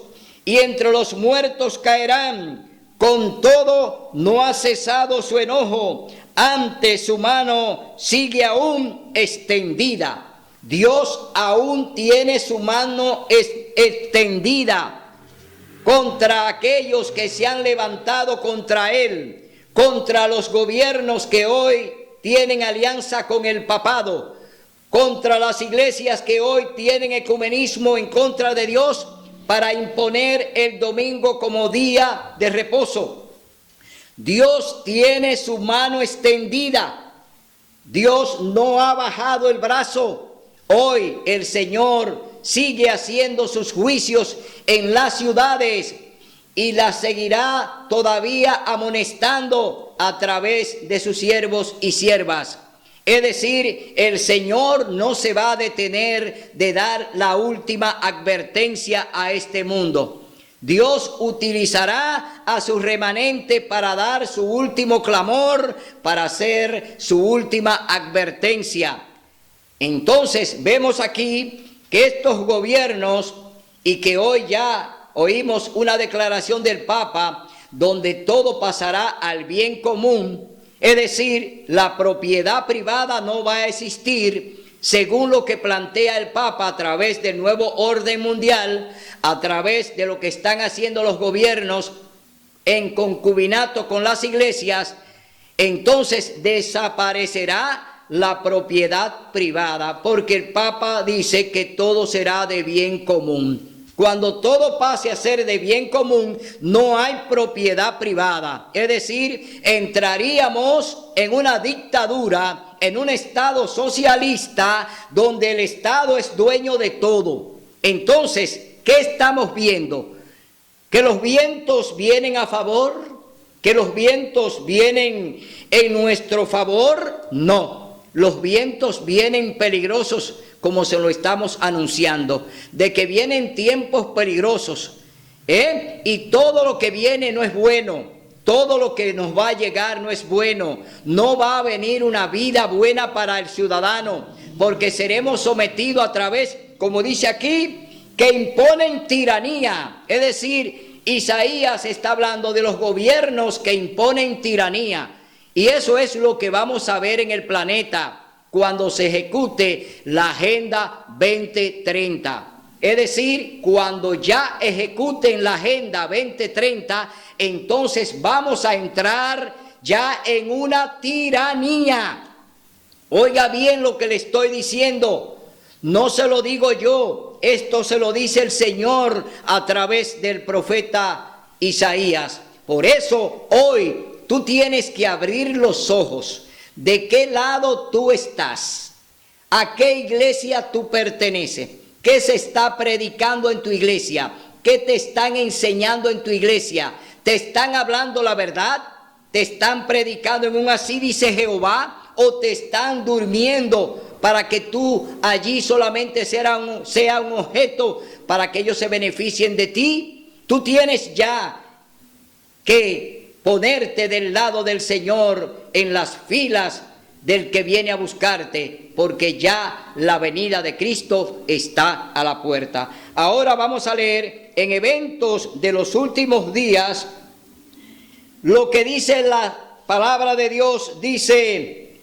y entre los muertos caerán. Con todo, no ha cesado su enojo. Ante su mano sigue aún extendida. Dios aún tiene su mano extendida contra aquellos que se han levantado contra él, contra los gobiernos que hoy tienen alianza con el papado, contra las iglesias que hoy tienen ecumenismo en contra de Dios para imponer el domingo como día de reposo. Dios tiene su mano extendida. Dios no ha bajado el brazo. Hoy el Señor sigue haciendo sus juicios en las ciudades y las seguirá todavía amonestando a través de sus siervos y siervas. Es decir, el Señor no se va a detener de dar la última advertencia a este mundo. Dios utilizará a su remanente para dar su último clamor, para hacer su última advertencia. Entonces vemos aquí que estos gobiernos, y que hoy ya oímos una declaración del Papa, donde todo pasará al bien común, es decir, la propiedad privada no va a existir, según lo que plantea el Papa a través del nuevo orden mundial, a través de lo que están haciendo los gobiernos en concubinato con las iglesias. Entonces desaparecerá la propiedad privada, porque el Papa dice que todo será de bien común. Cuando todo pase a ser de bien común, no hay propiedad privada. Es decir, entraríamos en una dictadura, en un estado socialista, donde el Estado es dueño de todo. Entonces, ¿Qué estamos viendo? ¿Que los vientos vienen a favor? ¿Que los vientos vienen en nuestro favor? No, los vientos vienen peligrosos, como se lo estamos anunciando, de que vienen tiempos peligrosos, y todo lo que viene no es bueno. Todo lo que nos va a llegar no es bueno. No va a venir una vida buena para el ciudadano, porque seremos sometidos a través, como dice aquí, que imponen tiranía. Es decir, Isaías está hablando de los gobiernos que imponen tiranía. Y eso es lo que vamos a ver en el planeta cuando se ejecute la Agenda 2030. Es decir, cuando ya ejecuten la Agenda 2030, entonces vamos a entrar ya en una tiranía. Oiga bien lo que le estoy diciendo. No se lo digo yo, esto se lo dice el Señor a través del profeta Isaías. Por eso hoy tú tienes que abrir los ojos. ¿De qué lado tú estás? ¿A qué iglesia tú perteneces? ¿Qué se está predicando en tu iglesia? ¿Qué te están enseñando en tu iglesia? ¿Te están hablando la verdad? ¿Te están predicando en un así dice Jehová? ¿O te están durmiendo para que tú allí solamente sea un objeto para que ellos se beneficien de ti? Tú tienes ya que ponerte del lado del Señor en las filas del que viene a buscarte, porque ya la venida de Cristo está a la puerta. Ahora vamos a leer en Eventos de los Últimos Días lo que dice la palabra de Dios. Dice: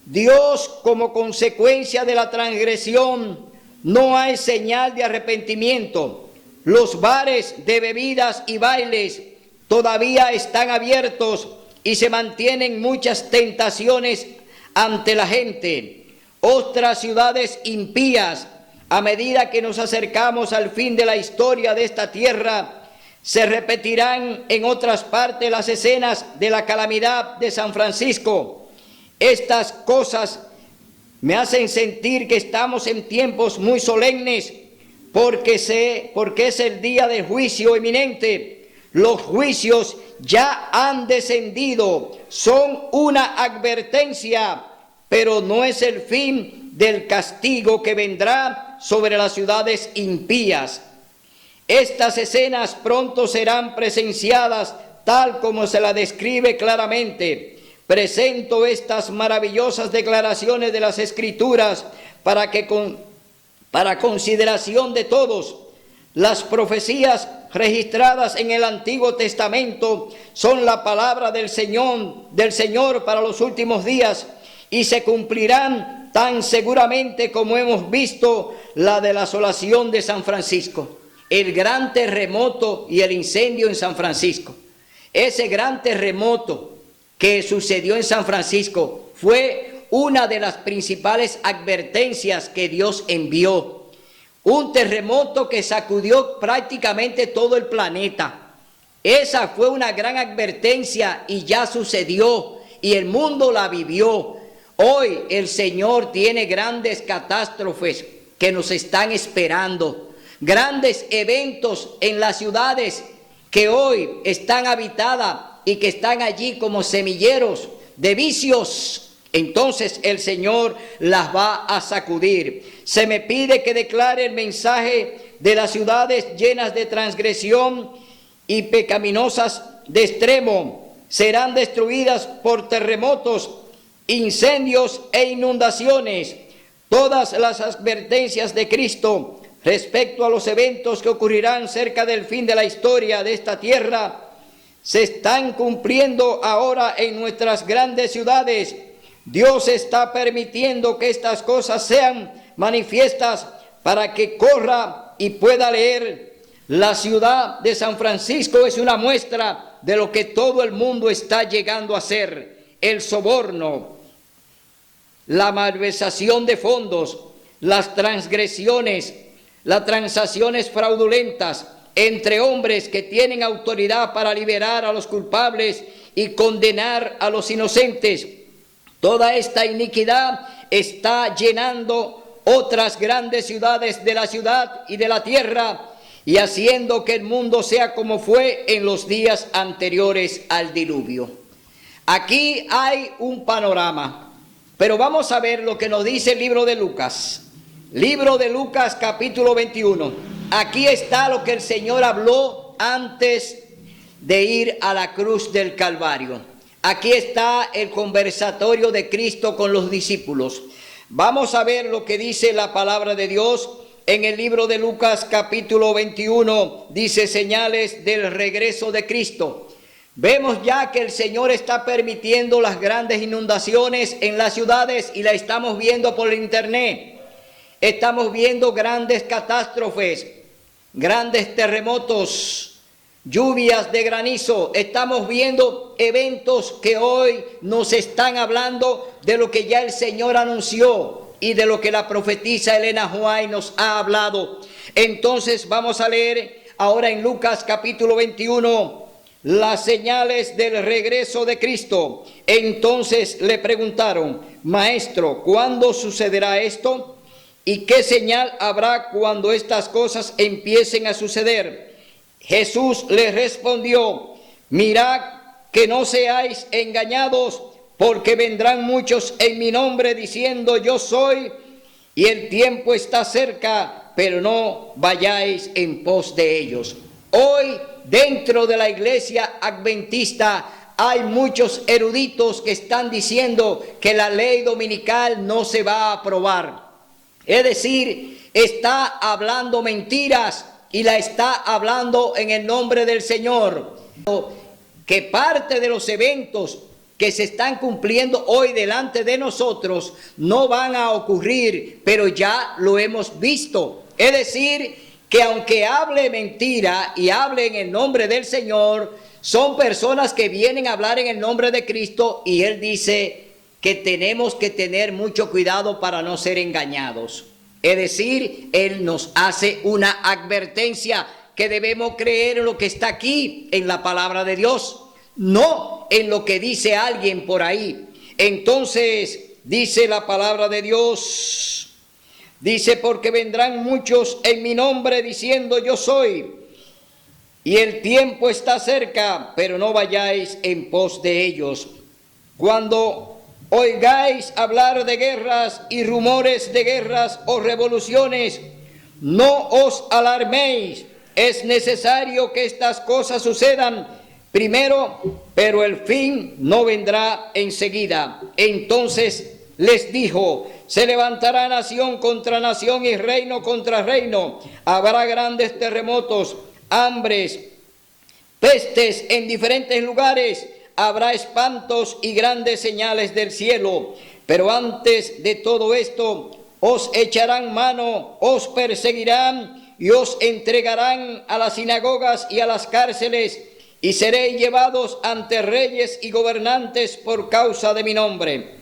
Dios, como consecuencia de la transgresión, no hay señal de arrepentimiento. Los bares de bebidas y bailes todavía están abiertos y se mantienen muchas tentaciones ante la gente. Otras ciudades impías, a medida que nos acercamos al fin de la historia de esta tierra, se repetirán en otras partes las escenas de la calamidad de San Francisco. Estas cosas me hacen sentir que estamos en tiempos muy solemnes, porque es el día del juicio inminente. Los juicios ya han descendido, son una advertencia, pero no es el fin del castigo que vendrá sobre las ciudades impías. Estas escenas pronto serán presenciadas tal como se la describe claramente. Presento estas maravillosas declaraciones de las Escrituras para consideración de todos. Las profecías registradas en el Antiguo Testamento son la palabra del Señor para los últimos días, y se cumplirán tan seguramente como hemos visto la de la asolación de San Francisco, el gran terremoto y el incendio en San Francisco. Ese gran terremoto que sucedió en San Francisco fue una de las principales advertencias que Dios envió. Un terremoto que sacudió prácticamente todo el planeta. Esa fue una gran advertencia y ya sucedió y el mundo la vivió. Hoy el Señor tiene grandes catástrofes que nos están esperando. Grandes eventos en las ciudades que hoy están habitadas y que están allí como semilleros de vicios. Entonces el Señor las va a sacudir. Se me pide que declare el mensaje de las ciudades llenas de transgresión y pecaminosas de extremo. Serán destruidas por terremotos, incendios e inundaciones. Todas las advertencias de Cristo respecto a los eventos que ocurrirán cerca del fin de la historia de esta tierra se están cumpliendo ahora en nuestras grandes ciudades. Dios está permitiendo que estas cosas sean manifiestas para que corra y pueda leer. La ciudad de San Francisco es una muestra de lo que todo el mundo está llegando a hacer: el soborno, la malversación de fondos, las transgresiones, las transacciones fraudulentas entre hombres que tienen autoridad para liberar a los culpables y condenar a los inocentes. Toda esta iniquidad está llenando otras grandes ciudades de la ciudad y de la tierra, y haciendo que el mundo sea como fue en los días anteriores al diluvio. Aquí hay un panorama, pero vamos a ver lo que nos dice el libro de Lucas. Libro de Lucas, capítulo 21. Aquí está lo que el Señor habló antes de ir a la cruz del Calvario. Aquí está el conversatorio de Cristo con los discípulos. Vamos a ver lo que dice la palabra de Dios en el libro de Lucas capítulo 21. Dice señales del regreso de Cristo. Vemos ya que el Señor está permitiendo las grandes inundaciones en las ciudades y la estamos viendo por el internet. Estamos viendo grandes catástrofes, grandes terremotos, lluvias de granizo. Estamos viendo eventos que hoy nos están hablando de lo que ya el Señor anunció y de lo que la profetisa Elena White nos ha hablado. Entonces vamos a leer ahora en Lucas capítulo 21 las señales del regreso de Cristo. Entonces le preguntaron: Maestro, ¿cuándo sucederá esto? ¿Y qué señal habrá cuando estas cosas empiecen a suceder? Jesús les respondió: mirad que no seáis engañados, porque vendrán muchos en mi nombre diciendo yo soy, y el tiempo está cerca, pero no vayáis en pos de ellos. Hoy dentro de la iglesia adventista hay muchos eruditos que están diciendo que la ley dominical no se va a aprobar. Es decir, está hablando mentiras y la está hablando en el nombre del Señor. Que parte de los eventos que se están cumpliendo hoy delante de nosotros no van a ocurrir, pero ya lo hemos visto. Es decir, que aunque hable mentira y hable en el nombre del Señor, son personas que vienen a hablar en el nombre de Cristo, y Él dice que tenemos que tener mucho cuidado para no ser engañados. Es decir, Él nos hace una advertencia que debemos creer en lo que está aquí en la palabra de Dios, no en lo que dice alguien por ahí. Entonces dice la palabra de Dios, dice: porque vendrán muchos en mi nombre diciendo yo soy, y el tiempo está cerca, pero no vayáis en pos de ellos. Cuando oigáis hablar de guerras y rumores de guerras o revoluciones, no os alarméis. Es necesario que estas cosas sucedan primero, pero el fin no vendrá enseguida. Entonces les dijo: se levantará nación contra nación y reino contra reino. Habrá grandes terremotos, hambres, pestes en diferentes lugares. Habrá espantos y grandes señales del cielo. Pero antes de todo esto, os echarán mano, os perseguirán y os entregarán a las sinagogas y a las cárceles, y seréis llevados ante reyes y gobernantes por causa de mi nombre.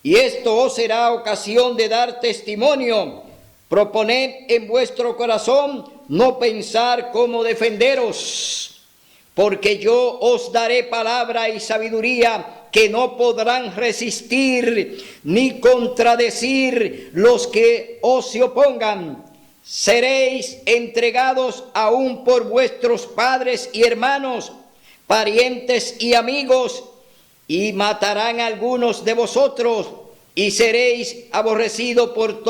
Y esto os será ocasión de dar testimonio. Proponed en vuestro corazón no pensar cómo defenderos, porque yo os daré palabra y sabiduría que no podrán resistir ni contradecir los que os se opongan. Seréis entregados aún por vuestros padres y hermanos, parientes y amigos, y matarán a algunos de vosotros, y seréis aborrecidos por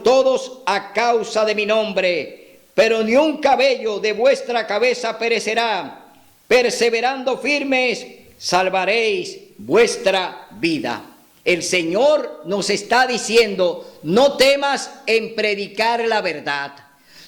todos a causa de mi nombre. Pero ni un cabello de vuestra cabeza perecerá. Perseverando firmes, salvaréis vuestra vida. El Señor nos está diciendo: no temas en predicar la verdad.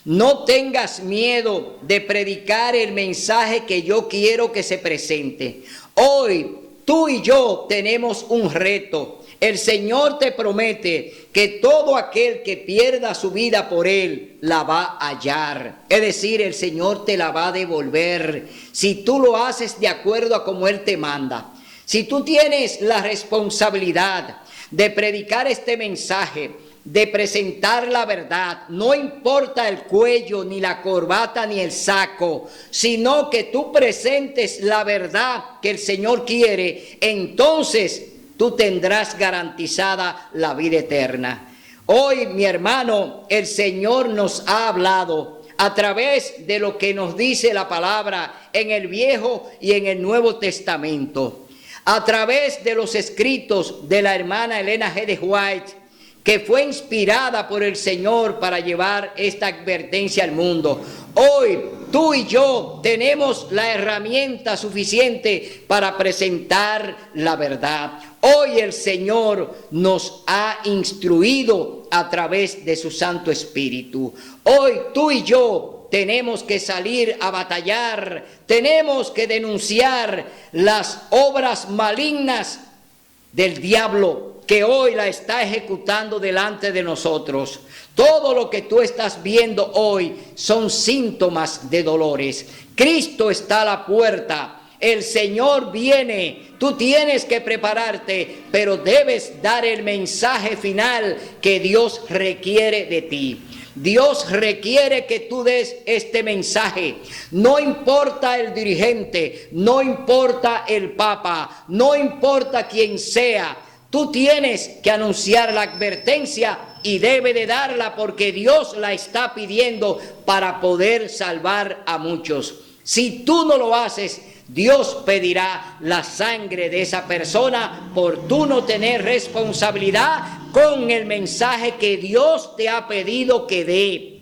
No tengas miedo de predicar el mensaje que yo quiero que se presente. Hoy tú y yo tenemos un reto. El Señor te promete que todo aquel que pierda su vida por Él la va a hallar. Es decir, el Señor te la va a devolver si tú lo haces de acuerdo a como Él te manda. Si tú tienes la responsabilidad de predicar este mensaje, de presentar la verdad, no importa el cuello, ni la corbata, ni el saco, sino que tú presentes la verdad que el Señor quiere, entonces tú tendrás garantizada la vida eterna. Hoy, mi hermano, el Señor nos ha hablado a través de lo que nos dice la palabra en el Viejo y en el Nuevo Testamento. A través de los escritos de la hermana Elena G. de White, que fue inspirada por el Señor para llevar esta advertencia al mundo. Hoy, tú y yo tenemos la herramienta suficiente para presentar la verdad. Hoy el Señor nos ha instruido a través de su Santo Espíritu. Hoy tú y yo tenemos que salir a batallar, tenemos que denunciar las obras malignas del diablo que hoy la está ejecutando delante de nosotros. Todo lo que tú estás viendo hoy son síntomas de dolores. Cristo está a la puerta. El Señor viene. Tú tienes que prepararte, pero debes dar el mensaje final que Dios requiere de ti. Dios requiere que tú des este mensaje. No importa el dirigente, no importa el papa, no importa quién sea. Tú tienes que anunciar la advertencia y debe de darla porque Dios la está pidiendo para poder salvar a muchos. Si tú no lo haces, Dios pedirá la sangre de esa persona por tú no tener responsabilidad con el mensaje que Dios te ha pedido que dé.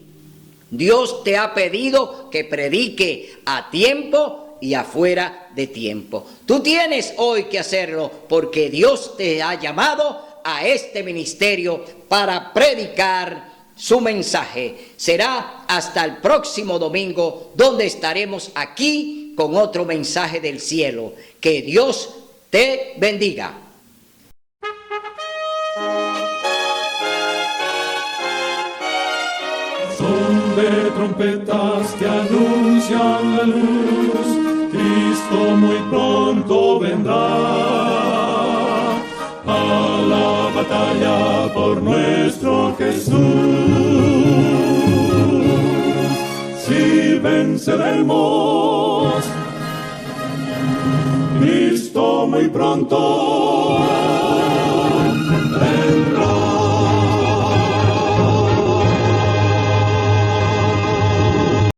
Dios te ha pedido que predique a tiempo y afuera de tiempo. Tú tienes hoy que hacerlo porque Dios te ha llamado a este ministerio para predicar su mensaje. Será hasta el próximo domingo donde estaremos aquí con otro mensaje del cielo. Que Dios te bendiga. Son de trompetas que anuncian la luz. Cristo muy pronto vendrá a la batalla por nuestro Jesús. Si venceremos, Cristo muy pronto